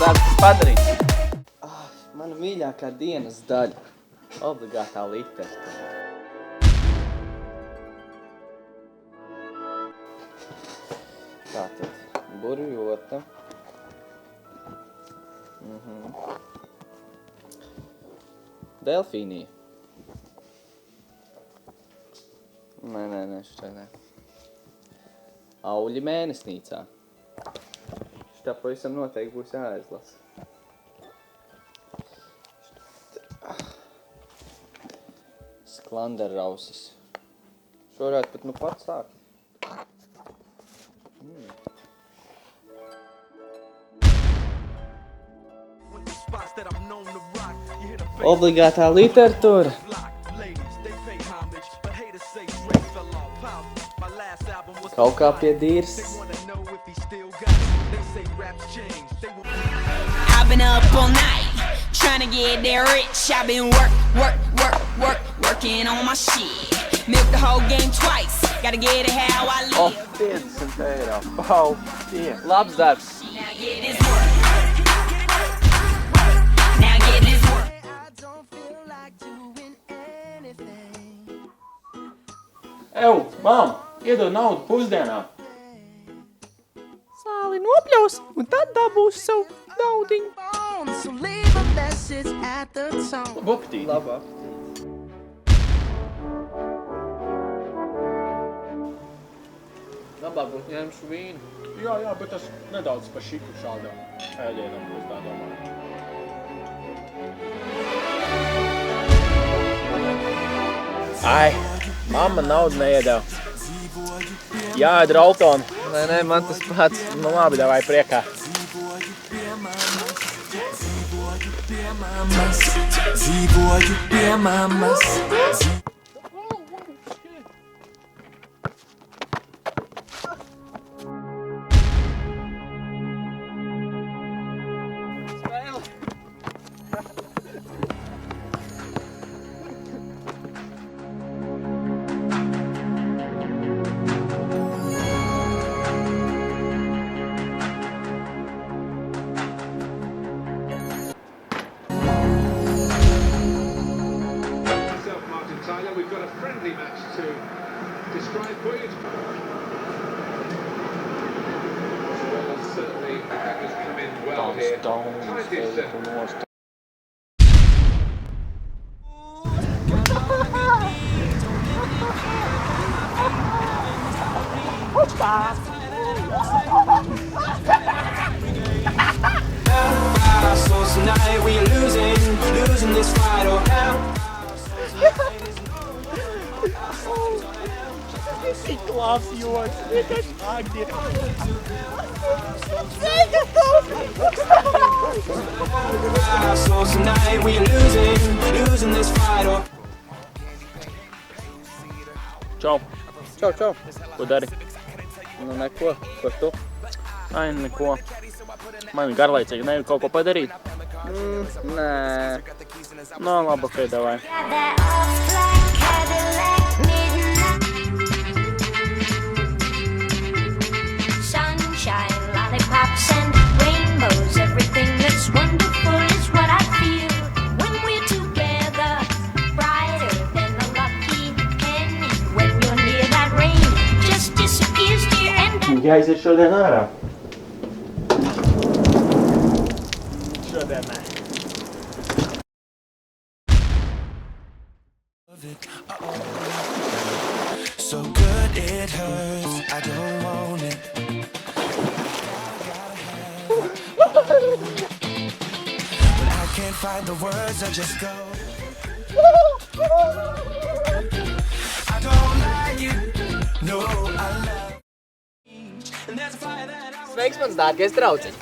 darbs, kas padarīts. Mana mīļākā dienas daļa. Obligātā literatūra. Tātad, burjota. Delfīnija. Nē, šitai nē. Auļi mēnesnīcā. Šitā pavisam noteikti būs jāizlasa. Sklanderrausis. Šo varētu pat nu pats sākt. Obligātā literatūra. Kaut kā pie dīrs. I've been up all night, trying to get there rich. I've been working on my shit. Milk the whole game twice, gotta get it how I live. 50 eiro. Paldies. Labs darbs. Now get this work. Now get this work. Ew, mam, iedod naudu pusdienām. Sāli nopļaus, un tad dabūs savu naudiņu. Labu apetīti. Labu apetīti. Labāk būtu ņemšu vīnu. Jā, bet tas nedaudz pa šiku šādām ēdienam, es tā domāju. Ai, mamma naudu neiedeva. Jāēd Roltonu. Nē, man tas pats. Nu labi, davai priekā. Dzīvoju pie mammas. We've got a friendly match to describe for you. Well, certainly that has come in well here. So tonight we're losing this fight or hell. Labs joks, vienkārši agdi. So tonight we're losing this fight or Čau. Čau. Ko dari? Nu, neko. Ko tu? Ai, neko. Man garlaicīgi nevi kaut ko padarīt. Nē. No, labi, ok, davai. Sunshine, lollipops and rainbows. Everything that's wonderful is what I feel when we're together. Brighter than a lucky penny. When you're near, that rain just disappears, dear. And Jāiziet šodien ārā. Šodien nē. so good it hurts. I don't want it. But I can't find the words, I just go. I don't like it. No, I love it. And there's a fire that I Sveiks, mans dārgais draudziņ!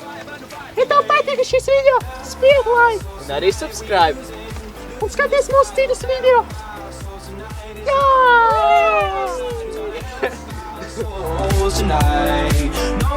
Ja tev patīk šis video, spied like Un arī subscribe! un skaties mūsu citus video. Jā! tonight.